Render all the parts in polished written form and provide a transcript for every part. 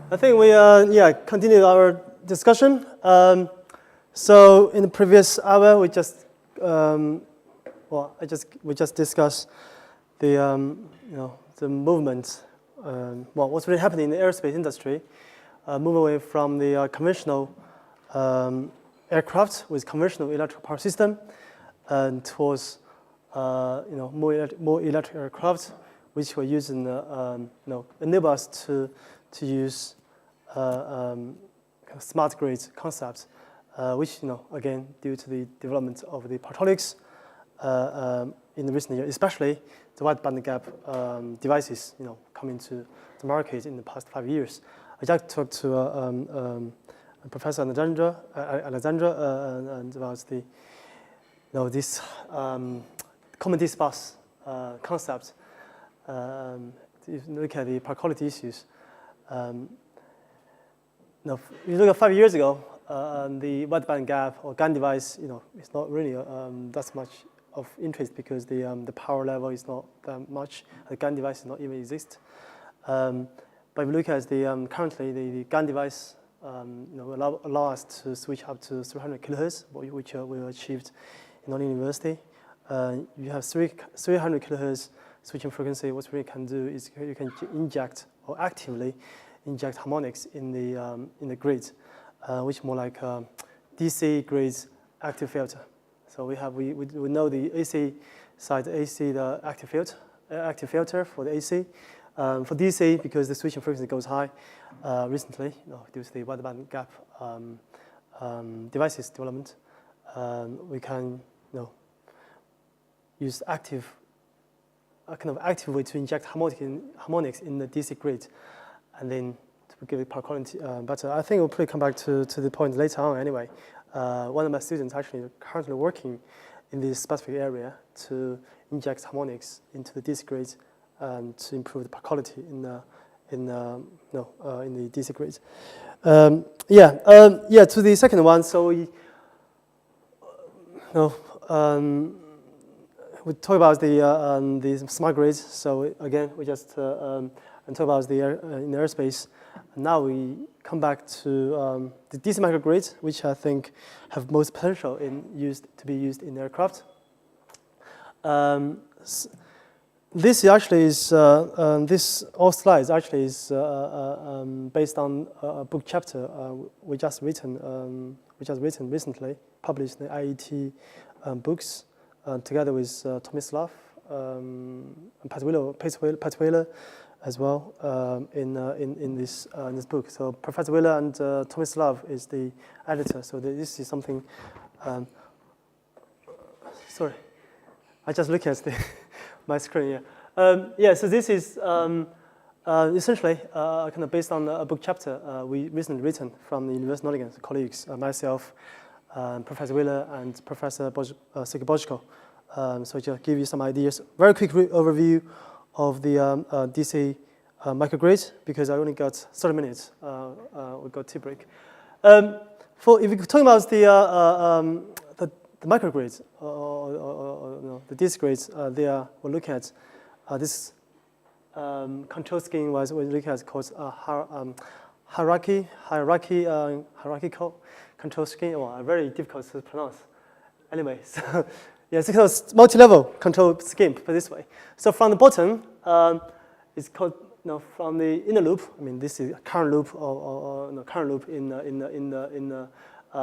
I think we continue our discussion. So in the previous hour, we just discussed the the movement. What's really happening in the aerospace industry, move away from the conventional aircraft with conventional electrical power system, and towards more electric aircraft, which were using enable us to use smart grid concepts, which again due to the development of the partolics in the recent years, especially the wide bandgap devices coming to the market in the past 5 years. I just talked to Professor Alexandra and about the this common dispatch concept. If you look at the power quality issues, if you look at 5 years ago, the wideband gap or GaN device, it's not really that much of interest because the power level is not that much. The GaN device does not even exist. But if you look at the currently the GaN device, allow us to switch up to 300 kilohertz, which we achieved in Nottingham University. You have 300 kilohertz switching frequency. What we can do is you can inject or actively inject harmonics in the grid, which more like DC grid active filter. So we know the AC side, the active filter for the AC. For DC, because the switching frequency goes high, recently, due to the wideband gap devices development, we can use a kind of active way to inject harmonics in the DC grid, and then to give it power quality better. I think we'll probably come back to the point later on anyway. One of my students actually currently working in this specific area to inject harmonics into the DC grid to improve the power quality in the DC grid. To the second one. So we talk about the smart grids. So again, we just talk about in aerospace. Now we come back to the DC microgrids, which I think have most potential to be used in aircraft. This actually is this all slides actually is based on a book chapter we just written recently, published in the IET books together with Tomislav and Pat Wheeler as well in this book. So Professor Wheeler and Tomislav is the editor. So this is something. Sorry, I just look at my screen. So this is essentially kind of based on a book chapter we recently written from the University of Nottingham colleagues, myself, Professor Wheeler, and Professor Boczko. So just give you some ideas. Very quick overview of the DC microgrid, because I only got 30 minutes. We got tea break. If you're talking about the microgrids or the DC grids, we'll look at this control scheme we look at called hierarchical control scheme. Well, very difficult to pronounce. Anyway, so it's a multi-level control scheme, put this way. So from the bottom, it's called from the inner loop. I mean, this is a current loop or current loop in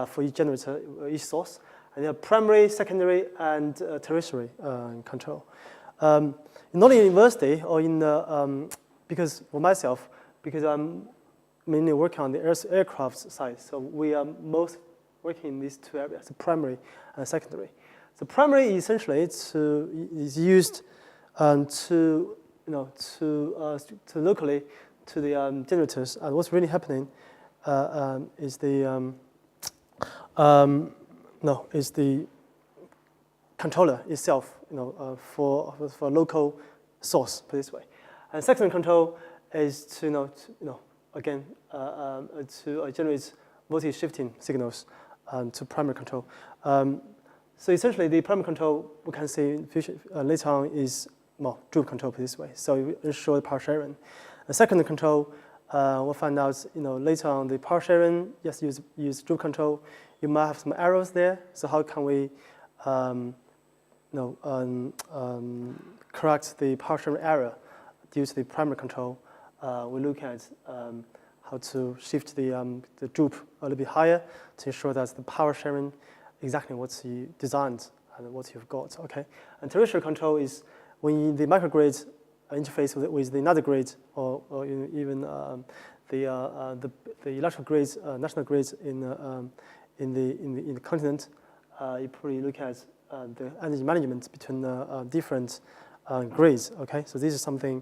for each generator, each source. And you have primary, secondary, and tertiary control. In Nottingham University, or because for myself, because I'm mainly working on the aircraft side, so we are most working in these two areas, the primary and secondary. So primary essentially is used to locally to the generators. And what's really happening is the controller itself, for local source, put this way. And secondary control is to generate voltage shifting signals to primary control. So essentially, the primary control we can see in future, later on is droop control, put this way. So you ensure the power sharing. The secondary control we'll find out, later on the power sharing, yes, use droop control. You might have some errors there. So how can we, correct the power sharing error due to the primary control? We look at how to shift the droop a little bit higher to ensure that the power sharing exactly what you designed and what you've got. Okay, and terrestrial control is when the microgrid interface with another grid, or even the electrical grids, national grids in the continent. You probably look at the energy management between different grids. Okay, so this is something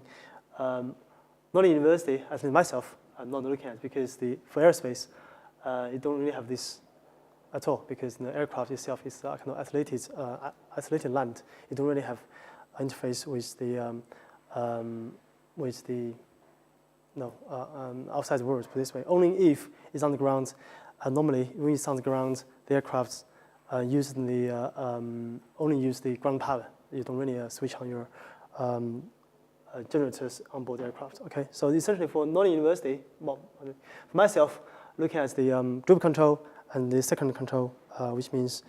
not in university, as in myself, I'm not looking at, because for aerospace, you don't really have this at all, because the aircraft itself is kind of isolated land. You don't really have interface with the outside world, put this way. Only if it's on the ground. Normally, when it's on the ground, the aircraft only use the ground power. You don't really switch on your generators on board the aircraft. Okay, so essentially for non-university, for myself, looking at the droop control and the second control, which means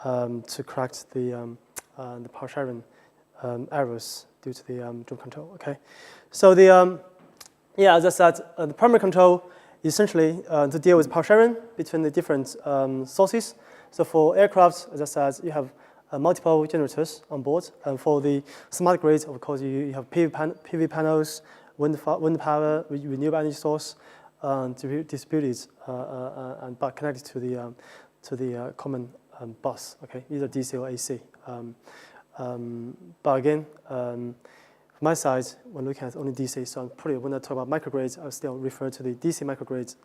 to correct the power sharing errors due to the droop control. Okay, so as I said, the primary control is essentially to deal with power sharing between the different sources. So for aircraft, as I said, you have multiple generators on board. And for the smart grid, of course, you have PV panels, wind power, renewable energy source, distributed but connected to the common bus. Okay, either DC or AC. But again, from my side, when looking at only DC, so when I talk about microgrids, I'll still refer to the DC microgrids.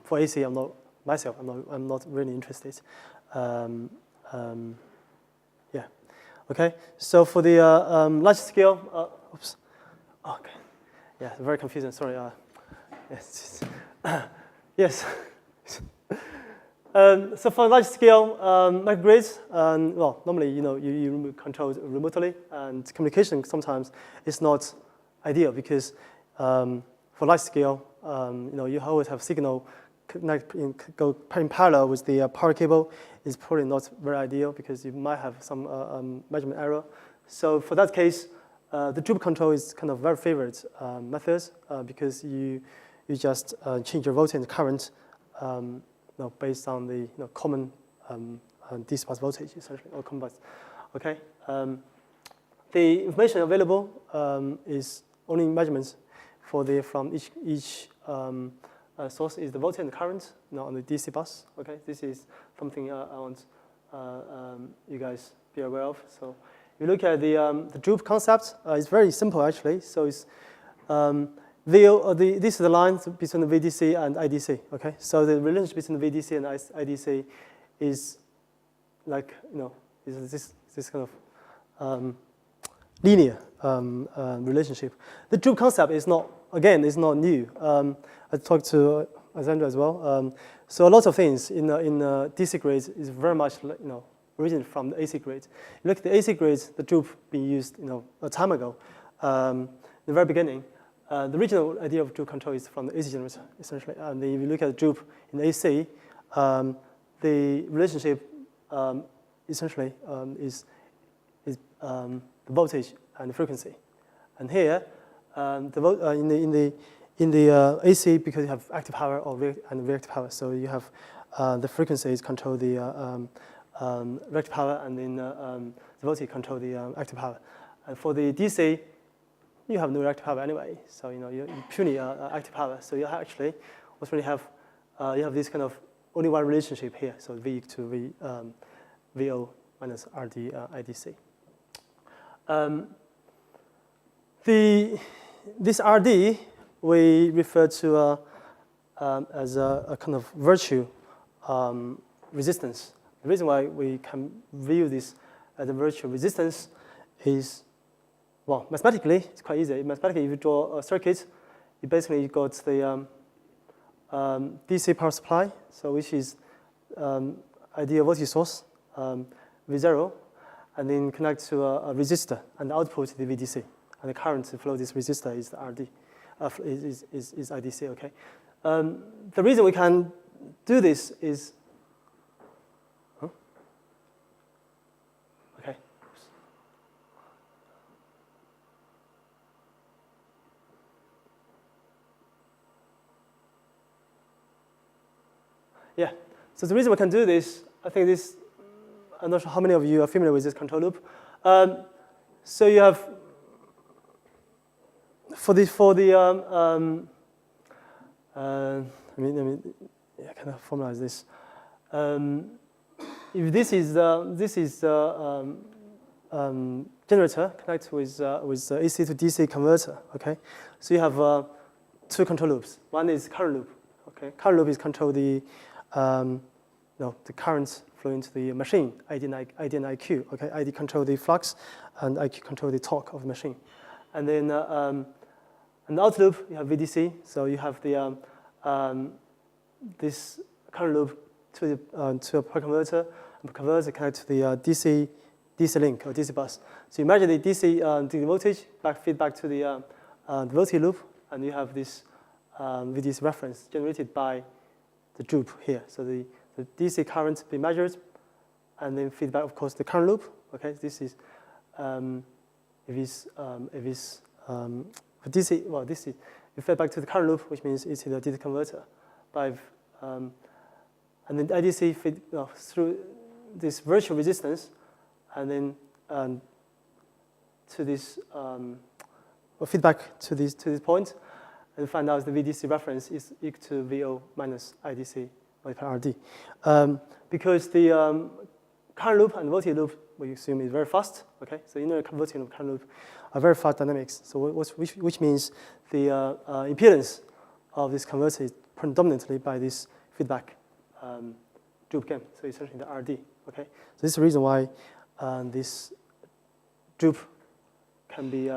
For AC, I'm not really interested. Yeah. Okay. So for the large scale, oops. Okay. Yeah, very confusing. Sorry. Yes. Yes. So for large scale microgrids, normally you control it remotely, and communication sometimes is not ideal because for large scale, you always have signal go in parallel with the power cable is probably not very ideal because you might have some measurement error. So for that case, the droop control is kind of very favorite methods because you just change your voltage and current based on the common DC bus voltage essentially, or common bus. Okay. The information available is only measurements from each source is the voltage and current on the DC bus. Okay, this is something I want you guys be aware of. So if you look at the droop concept, it's very simple actually. So it's this is the line between the VDC and IDC. Okay, so the relationship between the VDC and IDC is like is this kind of linear relationship. The droop concept is not new. I talked to Alexandra as well. So a lot of things in DC grid is very much originated from the AC grid. You look at the AC grid, the droop being used a time ago. In the very beginning, the original idea of droop control is from the AC generator essentially. And if you look at the droop in the AC, the relationship essentially is the voltage and the frequency. And here, in the AC, because you have active power and reactive power, so you have the frequencies control the reactive power, and then the voltage control the active power. And for the DC, you have no reactive power anyway, so you purely active power. So you actually also really have you have this kind of only one relationship here, so V to VO minus RD IDC. This RD we refer to as a kind of virtue resistance. The reason why we can view this as a virtue resistance is, well, mathematically, it's quite easy. Mathematically, if you draw a circuit, you basically got the DC power supply, so which is ideal voltage source, V0, and then connect to a resistor, and the output is the VDC. And the current to flow this resistor is the RD. is IDC. Okay. The reason we can do this is, okay. Yeah. So the reason we can do this, I think this. I'm not sure how many of you are familiar with this control loop. So you have I mean, yeah, kind of formalize this. If this is generator connect with AC to DC converter, okay. So you have two control loops. One is current loop, okay. Current loop is control the the current flow into the machine, ID and IQ, okay. ID control the flux, and IQ control the torque of the machine. And then an out loop, you have VDC, so you have the this current loop to a power converter, and the converter connect to the DC link or DC bus. So you measure the DC voltage, feedback to the voltage loop, and you have this VDC reference generated by the droop here. So the DC current be measured, and then feedback, of course, the current loop. Okay, this is for DC. Well, this is you fed back to the current loop, which means it's the DC converter. And then IDC feed through this virtual resistance, and then to this feedback to this point, and find out the VDC reference is equal to VO minus IDC multiplied RD. Because the current loop and voltage loop, we assume, is very fast. Okay, so inner voltage loop, current loop are very fast dynamics. So which means the impedance of this converter is predominantly by this feedback droop gain. So essentially the RD. Okay, so this is the reason why this droop can be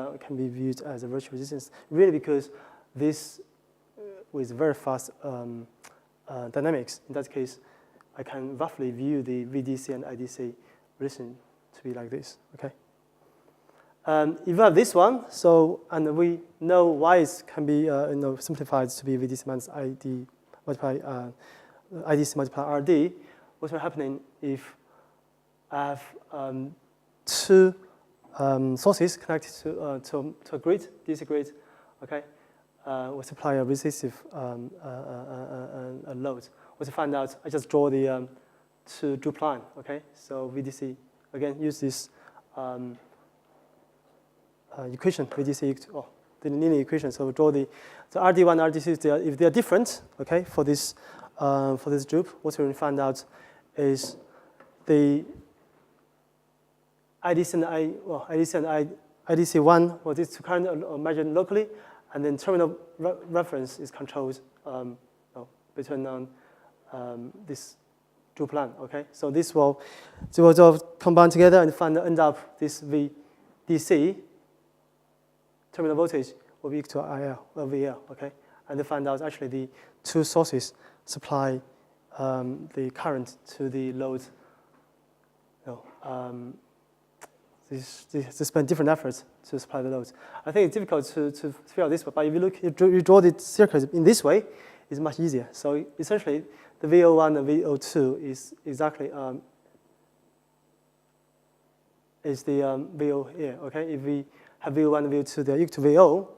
viewed as a virtual resistance. Really, because this with very fast dynamics. In that case, I can roughly view the VDC and IDC relation to be like this. Okay. If you have this one, and we know why it can be simplified to be VDC minus ID multiply IDC multiply RD. What's happening if I have two sources connected to a grid, DC grid, okay? We supply a resistive load. What I find out, I just draw the two droop line, okay? So VDC, again, use this equation, VDC equal to, the linear equation. So we draw the RD1, RD2, if they are different, okay, for this droop, what we find out is the IDC and IDC1, well, these two current are measured locally, and then terminal reference is controlled between this droop line. Okay, so this will combine together and end up this VDC terminal voltage will be equal to IL or VL. Okay, and they find out actually the two sources supply the current to the load. They spend different efforts to supply the loads. I think it's difficult to figure out this, but if you draw the circuit in this way, it's much easier. So essentially, the VO1 and VO2 is exactly is the VO here. Okay, if we have VO1 and VO2, they're equal to VO,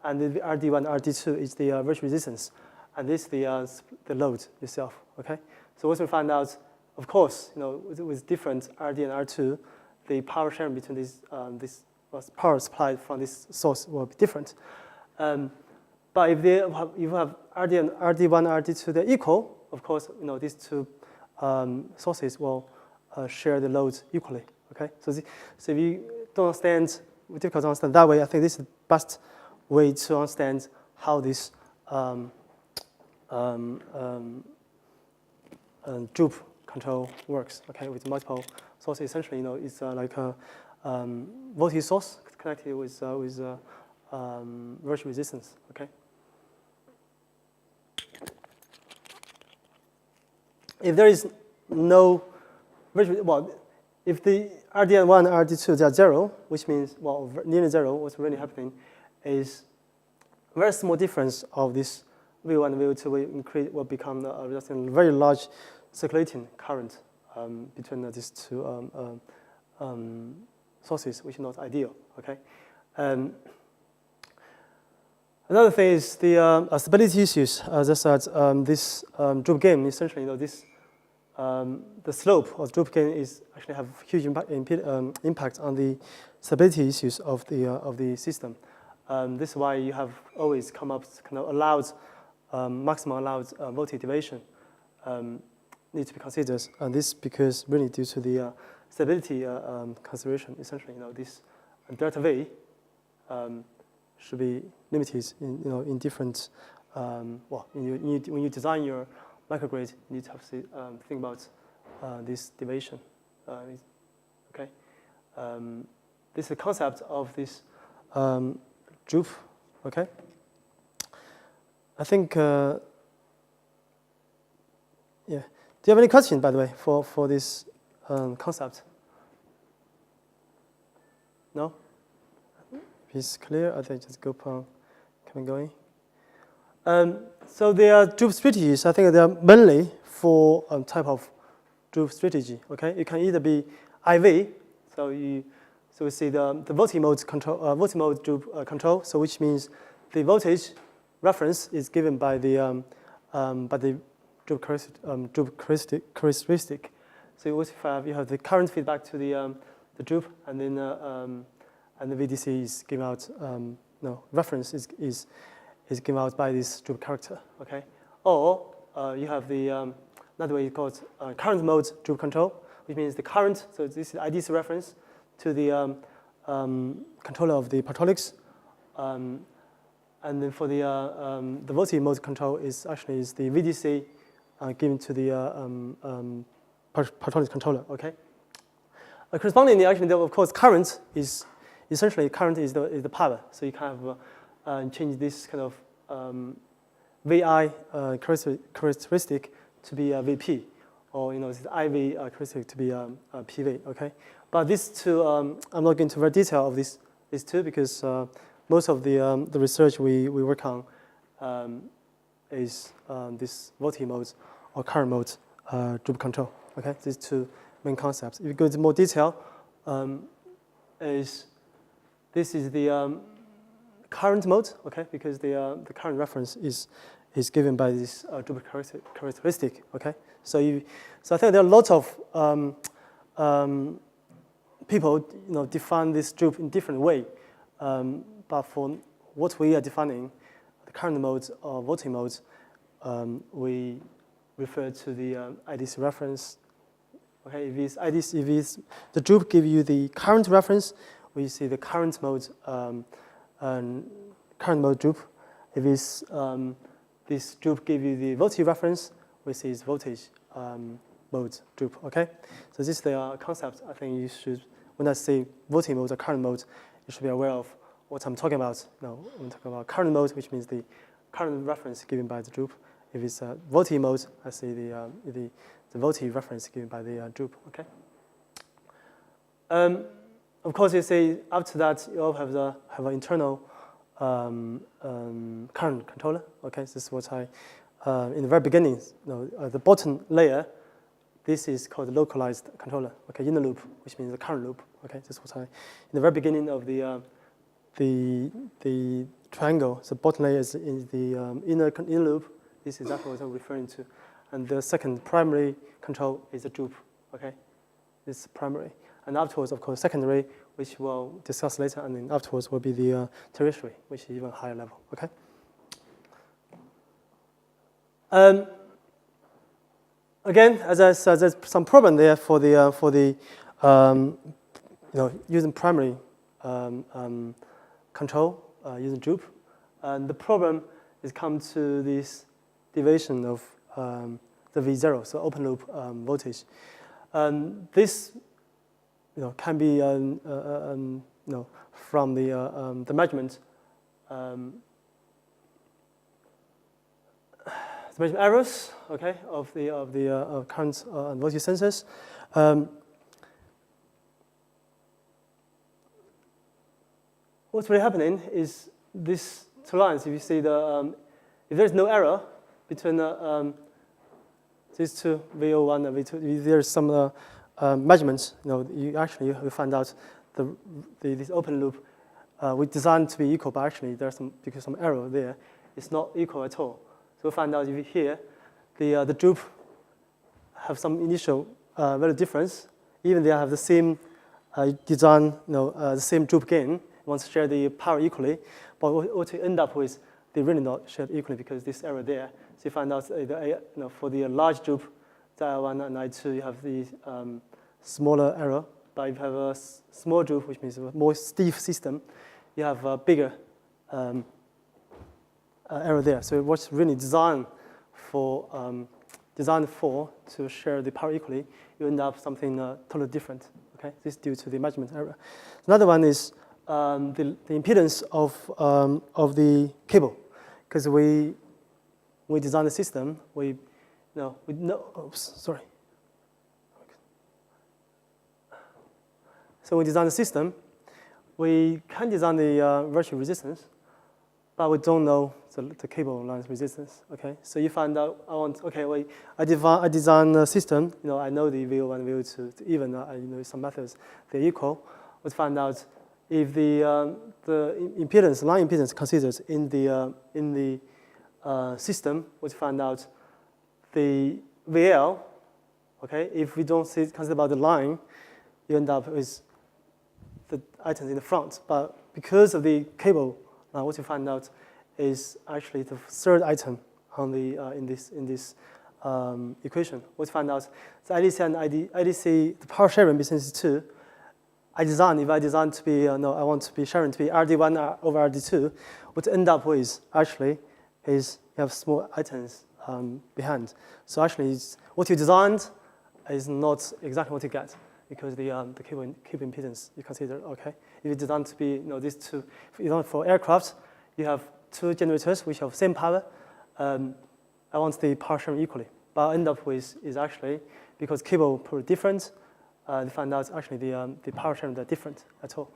and the RD1, RD2 is the virtual resistance, and this is the load itself. Okay, so once we find out, of course, with different RD and R2. The power sharing between this power supplied from this source will be different. But if you have RD and RD1, RD2, they're equal, of course, these two sources will share the loads equally. Okay, so if you don't understand, it's difficult to understand that way. I think this is the best way to understand how this droop control works. Okay, with multiple sources. Essentially, it's like a voltage source connected with virtual resistance. Okay. If there is no virtual, if the RD1 and RD2 they are zero, which means nearly zero, what's really happening is very small difference of this VO1 and VO2 will become resulting in a very large circulating current between these two sources, which is not ideal. Okay. Another thing is the stability issues. As I said, this droop gain essentially, this the slope of droop gain is actually have huge impact on the stability issues of the system. This is why you have always come up kind of allowed maximum allowed voltage deviation need to be considered, and this because really due to the stability consideration. Essentially, this delta V should be limited in different when you design your microgrid, you need to have to think about this deviation. Okay, this is the concept of this droop. Okay, I think yeah. Do you have any questions, by the way, for this concept? No? If it's clear, I think just go on, keep going. So there are droop strategies. I think there are mainly four type of droop strategy. Okay, it can either be IV, so we see the voltage mode control, voltage mode droop control. So which means the voltage reference is given by the droop characteristic. So you have the current feedback to the droop, and then and the VDC is given out. Reference is given out by this droop character. Okay, or you have the another way called current mode droop control, which means the current. So this is IDC reference to the controller of the partolycs. And then for the voltage mode control is the VDC given to the partolycs controller. Okay. Correspondingly, actually, of course, current is essentially the power. So you kind of change this kind of VI characteristic to be a VP, or this IV characteristic to be a PV. Okay. But these two, I'm not going into very detail of these two because most of the research we work on is this voltage mode or current mode droop control. Okay, these two main concepts. If you go into more detail, this is the current mode. Okay, because the current reference is given by this droop characteristic. Okay, so I think there are lots of people define this droop in different way. But for what we are defining, the current modes or voltage modes, we refer to the IDC reference. Okay, if the droop give you the current reference, we see the current mode droop. If it's this droop give you the voltage reference, we see it's voltage mode droop. Okay, so this is the concept. I think you should, when I say voltage mode or current mode, you should be aware of what I'm talking about. Now, I'm talking about current mode, which means the current reference given by the droop. If it's a voltage mode, I see the voltage reference given by the droop. Okay. Of course, you see after that you all have an internal current controller. Okay, this is what I in the very beginning. The bottom layer. This is called the localized controller. Okay, inner loop, which means the current loop. Okay, this is what in the very beginning of the triangle, the bottom layer is in the inner loop. This is exactly what I'm referring to. And the second primary control is the droop. Okay, this is primary. And afterwards, of course, secondary, which we'll discuss later, and then afterwards will be the tertiary, which is even higher level. Okay. Again, as I said, there's some problem there for the using primary control using droop, and the problem is come to this deviation of the V0, so open loop voltage. This can be from the measurement. The measurement errors, okay, of the current and voltage sensors. What's really happening is this two lines, if you see if there's no error between these two, VO1 and V2, if there's some measurements, you actually will find out this open loop we designed to be equal, but actually there's because some error there, it's not equal at all. So we find out if here the droop have some initial value difference, even they have the same design, the same droop gain, want to share the power equally, but what you end up with, they really not shared equally because this error there. So you find out for the large droop, the I1 and I2, you have the smaller error, but if you have a small droop, which means a more stiff system, you have a bigger error there. So what's really designed for to share the power equally, you end up something totally different. Okay, this is due to the measurement error. Another one is the impedance of the cable, because we design the system. So we design the system. We can design the virtual resistance, but we don't know the cable lines resistance. Okay, so you find out I design a system. I know the VO1, VO2, even I know some methods they're equal. We find out if the impedance, line impedance considered in the system, we find out the VL. Okay, if we don't consider about the line, you end up with the items in the front. But because of the cable, what you find out is actually the third item on the in this equation. What you find out the IDC and IDC, the power sharing between these two. If I design to be I want to be sharing to be RD1 over RD2, what you end up with actually is you have small items behind. So actually, what you designed is not exactly what you get, because the cable impedance you consider. Okay, if you design to be these two, for aircraft, you have two generators which have same power. I want the power sharing equally, but I end up with is actually because cable probably different. They find out actually the power sharing are different at all.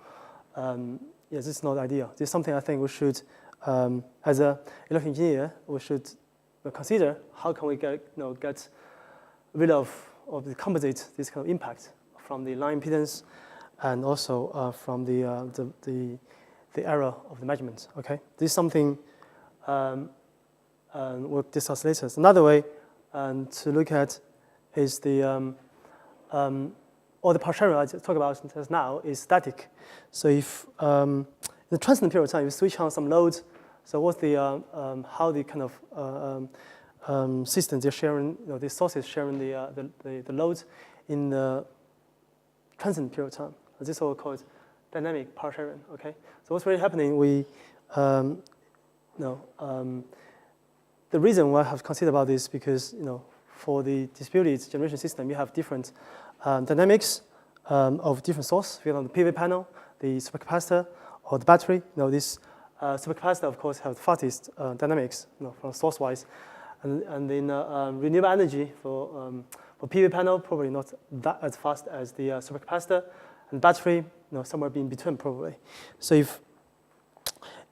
This is not ideal. This is something I think we should, as an electrical engineer, we should consider how can we get rid of the compensate this kind of impact from the line impedance and also from the error of the measurement. Okay, this is something we'll discuss later. So another way to look at is all the power sharing I talk about just now is static. So if in the transient period of time, you switch on some load, so what's the how the kind of systems they're sharing, the sources sharing the load in the transient period of time. This is all called dynamic power sharing. Okay, so what's really happening? The reason why I have considered about this because for the distributed generation system, you have different dynamics of different source. For example, the PV panel, the supercapacitor, or the battery. This supercapacitor, of course, has the fastest dynamics from source-wise. And then renewable energy for PV panel, probably not that as fast as the supercapacitor. And battery, somewhere in between, probably. So if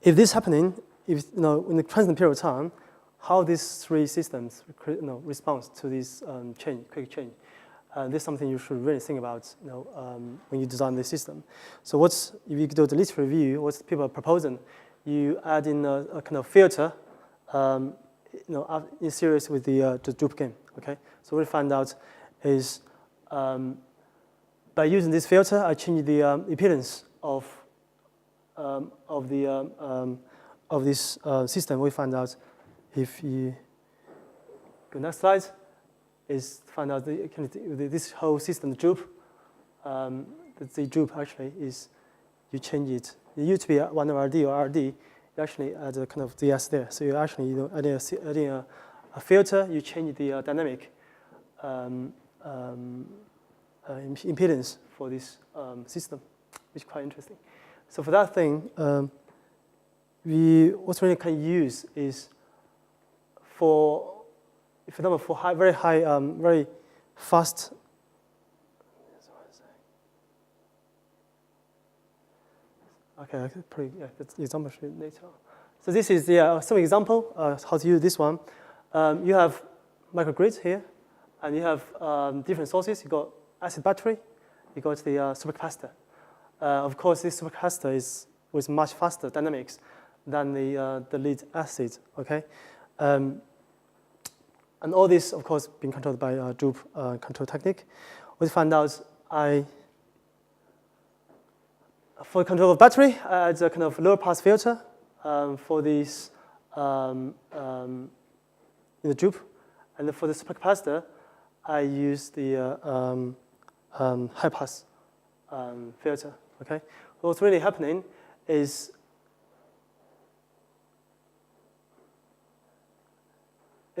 this is happening, in the transient period of time, how these three systems respond to this quick change. This is something you should really think about when you design the system. So if you do the literature review, what people are proposing, you add in a kind of filter in series with the droop gain. Okay, so what we find out is by using this filter, I change the impedance of this system. We find out if you go next slide, is find out this whole system droop. The droop actually is you change it. It used to be 1 over RD or RD. You actually add a kind of DS there. So you actually adding a filter. You change the dynamic impedance for this system, which is quite interesting. So for that thing, what we can use is for very high, very fast. Okay, that's example later. So this is the some example how to use this one. You have microgrid here, and you have different sources. You got acid battery, you got the supercapacitor. Of course, this supercapacitor is with much faster dynamics than the lead acid. Okay, and all this, of course, being controlled by Joule control technique. We find out for control of battery, it's a kind of lower pass filter for this in the Joule, and for the supercapacitor, I use the high pass filter. Okay, what's really happening is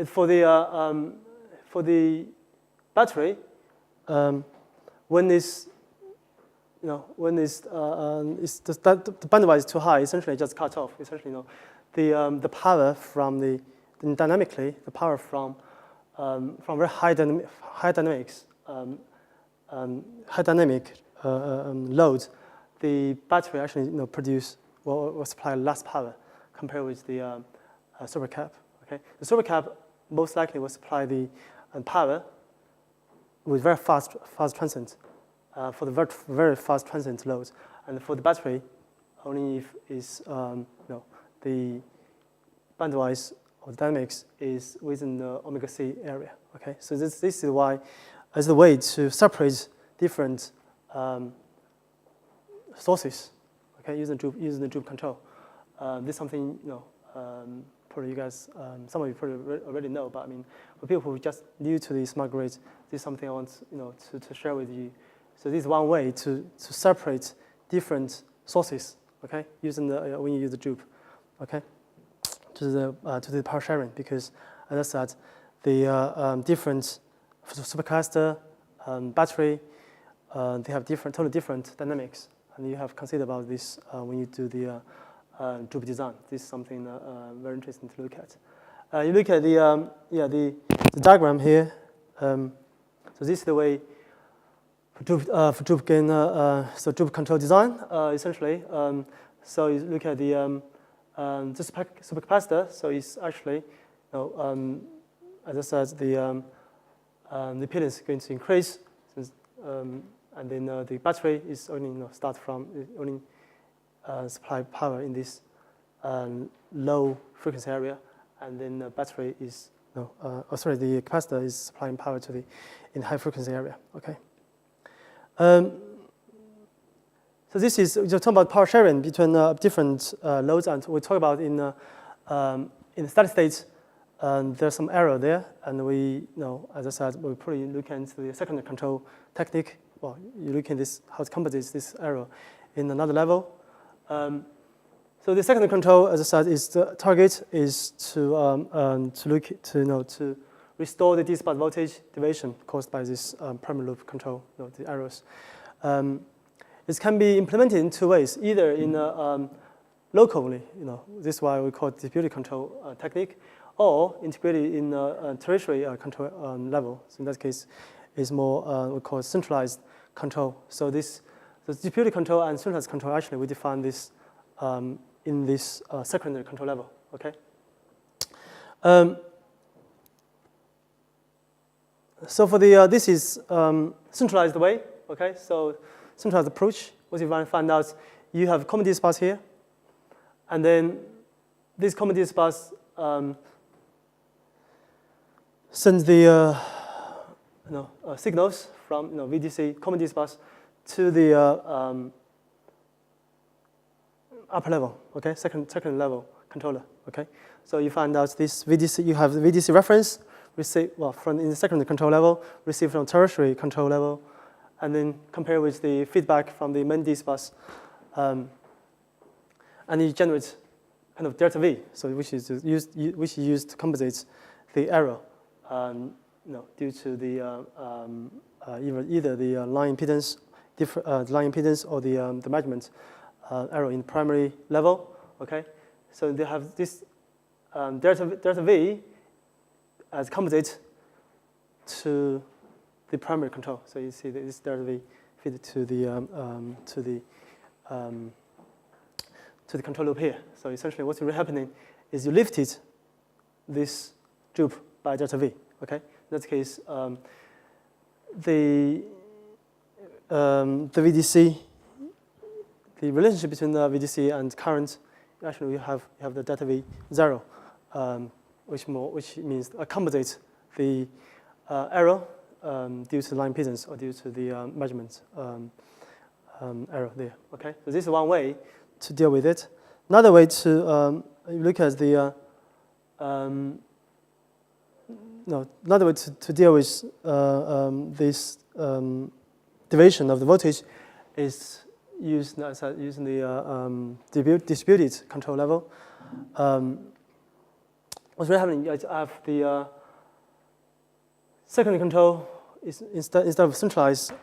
for the battery, when this the bandwidth is too high, essentially just cut off. Essentially, the power from dynamically, the power from very high dynamics, high dynamic load, the battery actually produce will supply less power compared with the supercap. Okay, the supercap most likely will supply the power with very fast transient for the very fast transient loads, and for the battery, only if the bandwidth or the dynamics is within the omega c area. Okay, so this is why, as a way to separate different sources. Okay, using the Joule control. This is something probably you guys, some of you probably already know, but I mean, for people who are just new to the smart grid, this is something I want to share with you. So this is one way to separate different sources. Okay, using when you use the Joule. Okay, to the power sharing, because as I said, the different supercapacitor, battery, they have totally different dynamics, and you have considered about this when you do the Joule design. This is something very interesting to look at. You look at the diagram here. So this is the way for Joule gain, so Joule control design essentially. So you look at the supercapacitor. So it's actually, as I said, the impedance is going to increase, and then the battery is only start from only supply power in this low frequency area, and then the battery is the capacitor is supplying power to in high frequency area. Okay. So this is just talking about power sharing between different loads, and we talk about in the steady state. There's some error there, and we as I said, we probably look into the secondary control technique. Well, you look at this how it compensates this error in another level. So the secondary control, as I said, is the target is to look to restore the DC bus voltage deviation caused by this primary loop control, the errors. This can be implemented in two ways: either in locally, this is why we call it distributed control technique, or integrated in tertiary control level. So in that case, is more we call it centralized control. So the distributed control and centralized control, actually we define this in this secondary control level. Okay. So for this is centralized way. Okay. So centralized approach. What you want to find out, you have common DC bus here, and then this common DC bus sends the signals from VDC common DC bus to the upper level. Okay, second level controller. Okay, so you find out this VDC. You have the VDC reference receive from in the secondary control level, received from tertiary control level, and then compare with the feedback from the main DC bus, and it generates kind of delta V, so which is used to compensate the error, due to the either the line impedance, or the measurement error in primary level. Okay, so they have this delta V as compensate to the primary control. So you see this delta V feed to to the control loop here. So essentially what's really happening is you lifted this droop by delta V, okay? In that case, the VDC, the relationship between the VDC and current, actually you have the delta V 0, which means accommodates the error due to line impedance or due to the measurement error there. Okay, so this is one way to deal with it. Another way to look at the another way to deal with this deviation of the voltage is using the distributed control level. What's really happening? I have the secondary control is instead of centralized,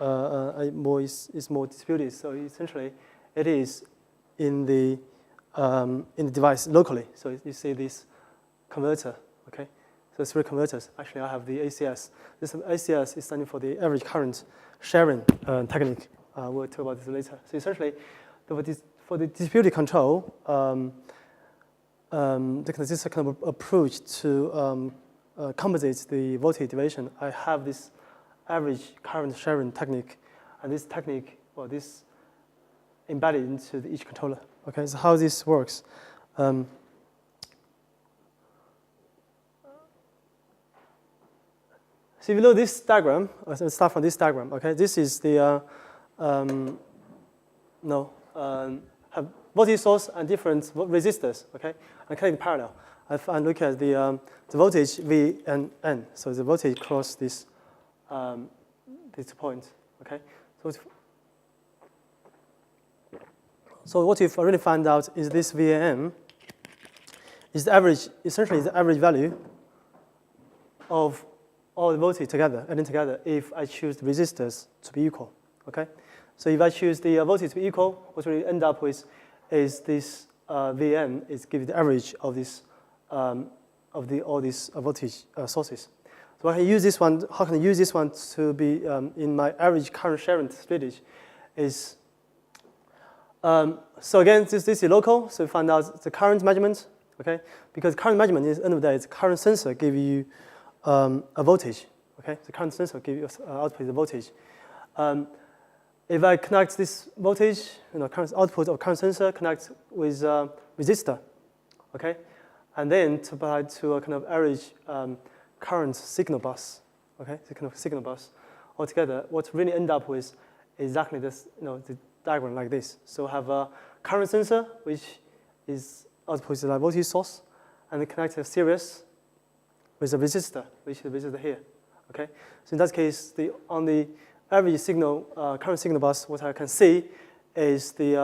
is more distributed. So essentially, it is in the device locally. So you see this converter, okay? So 3 converters. Actually, I have the ACS. This ACS is standing for the average current sharing technique. We'll talk about this later. So essentially, for the distributed control, this kind of approach to compensate the voltage deviation, I have this average current sharing technique, and this technique, or this embedded into each controller. Okay, so how this works. So if you look at this diagram, let's start from this diagram. Okay, this is the have voltage source and different resistors. Okay, and connect parallel. I look at the voltage V and N. So the voltage across this these points. Okay, so what you've already found out is this V and N is the average, essentially the average value of all the voltage together, adding together, if I choose the resistors to be equal, okay? So if I choose the voltage to be equal, what we end up with is this Vn is give you the average of this all these voltage sources. So I can use this one. How can I use this one to be in my average current sharing strategy? Is so again, this is local. So we find out the current measurement, okay? Because current measurement is end of the day, the current sensor give you a voltage, okay? The current sensor give you output the voltage. If I connect this voltage, current output of current sensor connect with resistor, okay, and then to apply to a kind of average current signal bus, okay, the kind of signal bus altogether, what really end up with is exactly this, the diagram like this. So have a current sensor which is output the voltage source, and then connect a series with a resistor, which is the resistor here, okay. So in that case, on the average signal, current signal bus, what I can see is the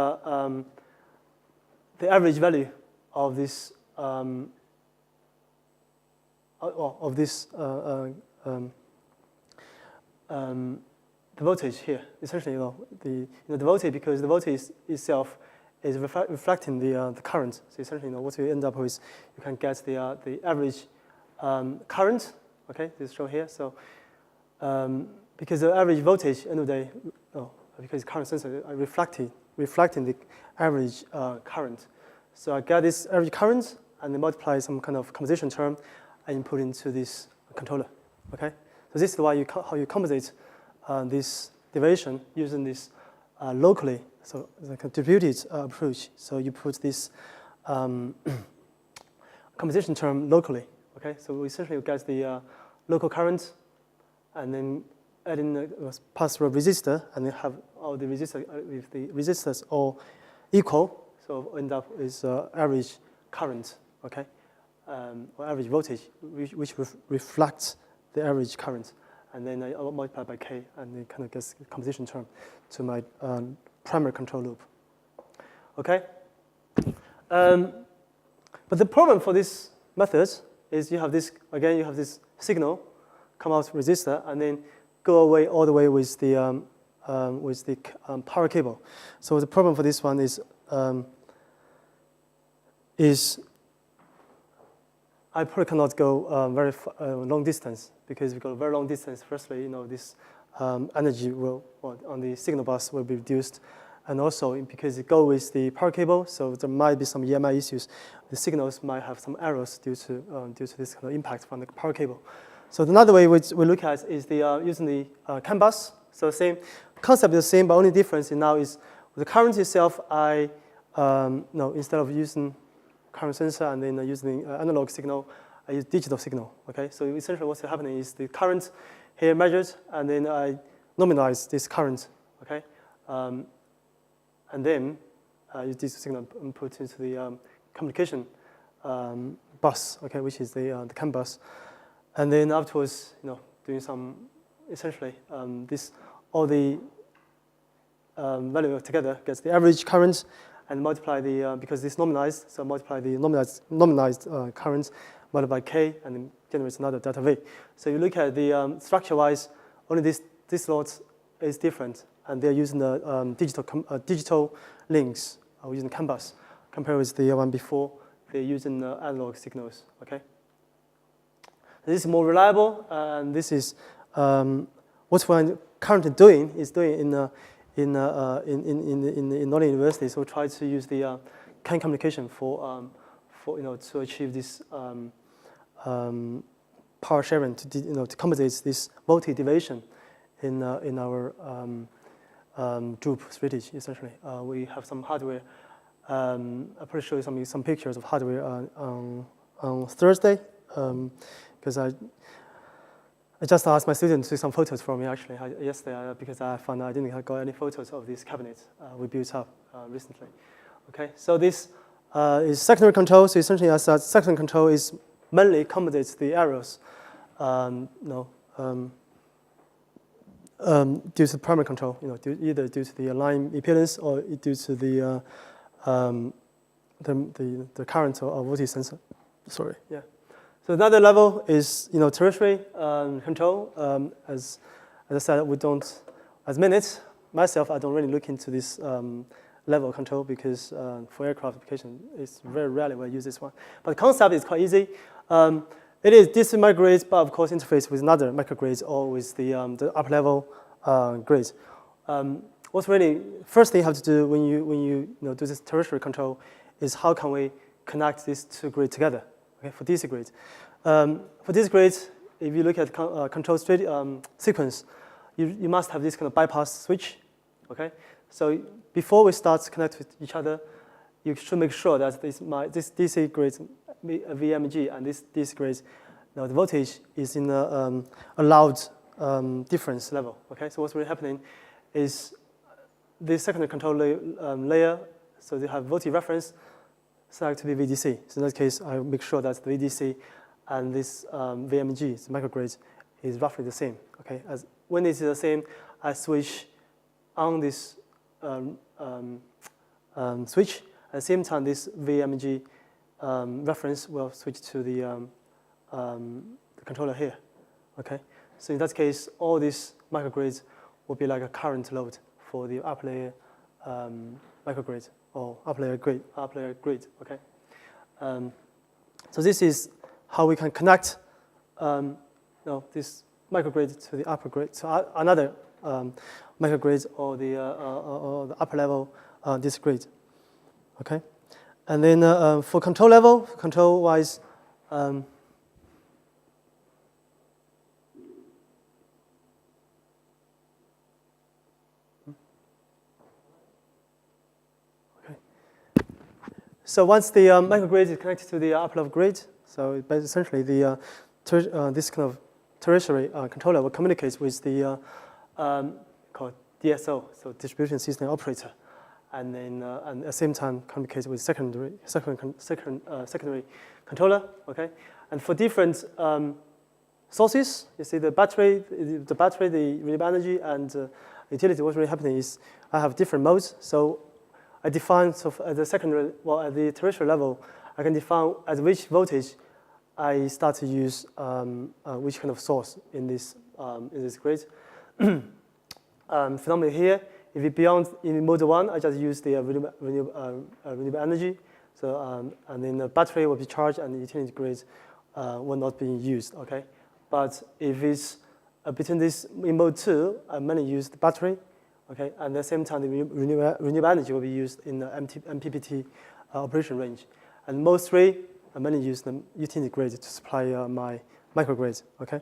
average value of this the voltage here. Essentially, the voltage, because the voltage itself is reflecting the current. So essentially, what you end up with, you can get the average current. Okay, this is shown here. So because the average voltage, end of the day, because current sensor are reflecting the average current. So I get this average current and then multiply some kind of compensation term and input into this controller. Okay, so this is why how you compensate this deviation using this locally, so the distributed approach. So you put this compensation term locally. Okay, so we essentially get the local current, and then add in a pass-through resistor, and then have all the resistors if the resistors all equal. So end up with average current, okay, or average voltage, which reflects the average current, and then I multiply by K, and then kind of gets a compensation term to my primary control loop. Okay. But the problem for this method is you have this signal come out resistor, and then go away all the way with the power cable. So the problem for this one is I probably cannot go very long distance, because if you go very long distance, firstly, this energy will on the signal bus will be reduced, And also, because it goes with the power cable, so there might be some EMI issues. The signals might have some errors due to this kind of impact from the power cable. So another way we look at is using the CAN bus. So same concept is the same, but only difference now is the current itself. Instead of using current sensor and then using analog signal, I use digital signal. Okay, so essentially what's happening is the current here measured, and then I normalize this current. Okay, and then use digital signal and put into the communication bus. Okay, which is the CAN bus, and then afterwards, doing some essentially all the value together gets the average current, and multiply because it's normalized, so multiply the normalized current multiplied by K, and then generates another delta V. So you look at the structure-wise, only this lot is different, and they're using the digital links, using CAN bus, compared with the one before. They're using analog signals. Okay. This is more reliable, and this is what we're currently doing in Northern University. So we try to use the CAN communication to achieve this power sharing to compensate this voltage deviation in our droop strategy. Essentially, we have some hardware. I'll probably show you some pictures of hardware on Thursday, because I just asked my students to do some photos for me actually yesterday, because I found I didn't got any photos of this cabinet we built up recently. Okay, so this is secondary control. So essentially, as secondary control is mainly accommodates the errors, due to primary control. Either due to the line impedance or due to the current or voltage sensor. Sorry, yeah. So another level is tertiary control. As I said, we don't. As minutes myself, I don't really look into this level control because for aircraft application, it's very rarely we use this one. But the concept is quite easy. It is DC microgrids, but of course interface with another microgrids or with the upper level grids. What's really first thing you have to do when you do this tertiary control is how can we connect these two grids together? Okay, for DC grids. For DC grids, if you look at control sequence, you must have this kind of bypass switch. Okay, so before we start to connect with each other, you should make sure that this DC grid, VMG, and this DC grid, the voltage is in a allowed difference level. Okay, so what's really happening is this secondary control layer, so they have voltage reference select to be VDC. So in that case, I make sure that the VDC and this VMG, the microgrid, is roughly the same. Okay, as when it is the same, I switch on this switch. At the same time, this VMG reference will switch to the controller here. Okay, so in that case, all these microgrids will be like a current load for the upper layer microgrid or upper layer grid. Okay, so this is how we can connect this microgrid to the upper grid, so another microgrid or the upper level this grid. Okay, and then for control wise. So once the microgrid is connected to the upper level grid, so essentially this kind of tertiary controller will communicate with the called DSO, so distribution system operator, and then and at the same time communicate with secondary controller. Okay, and for different sources, you see the battery, the renewable energy, and utility. What's really happening is I have different modes. So I define at the secondary, at the tertiary level, I can define at which voltage I start to use which kind of source in this grid. Phenomenally here, if it beyond in mode 1, I just use the renewable energy. So and then the battery will be charged and the utility grid will not be used. Okay, but if it's between this in mode 2, I mainly use the battery. Okay, and at the same time, the renewable energy will be used in the MPPT operation range. And most three, I mainly use the utility grid to supply my microgrid. Okay.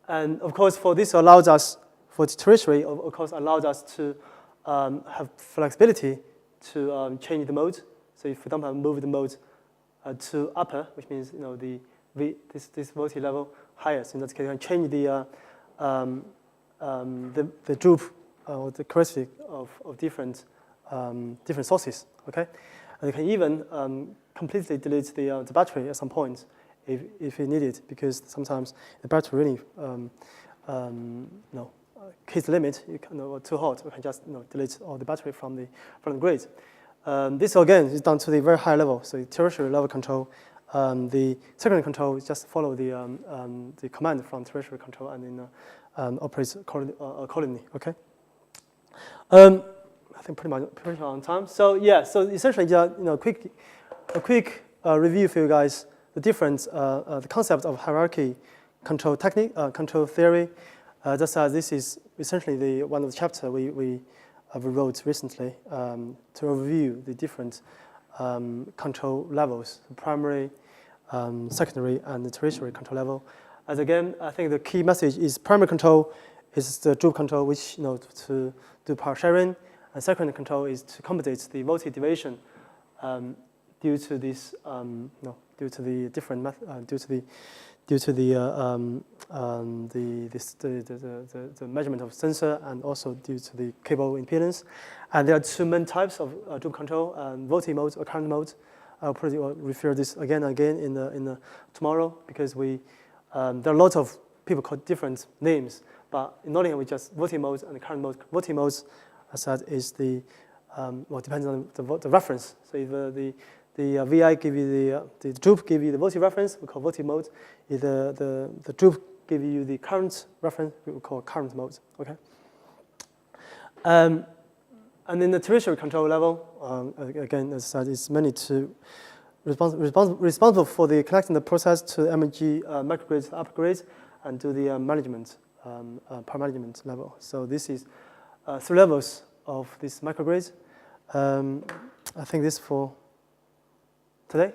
And of course, for this allows us, for the tertiary, of course, allows us to have flexibility to change the mode. So if, for example, I move the mode to upper, which means this voltage level higher, so in that case, I can change the droop or the characteristic of different sources. Okay, and you can even completely delete the battery at some point if you need it, because sometimes the battery really hits the limit. You can, or too hot. You can just delete all the battery from the grid. This again is down to the very high level. So the tertiary level control. The secondary control is just follow the command from tertiary control and then operates accordingly. Okay. I think pretty much on time. So yeah. So essentially, a quick review for you guys. The different the concept of hierarchy control technique, control theory. Just as this is essentially one of the chapters we wrote recently to review the different control levels, the primary, secondary, and the tertiary control level. As again, I think the key message is primary control is the droop control, which to do power sharing, and secondary control is to compensate the voltage deviation due to this due to the different the measurement of sensor, and also due to the cable impedance. And there are two main types of droop control: voltage mode or current mode. I'll probably refer this again and again in the tomorrow, because there are a lot of people call different names, but in Nottingham we just voltage mode and current mode. Voltage modes, as I said, is depends on the reference. So if the VI give you the droop give you the voltage reference, we call voltage mode. If the droop give you the current reference, we will call current mode. Okay. And in the tertiary control level, again, as I said, it's mainly to responsible for the connecting the process to the MEG microgrid upgrade and to the management power management level. So this is 3 levels of this microgrid. I think this for today.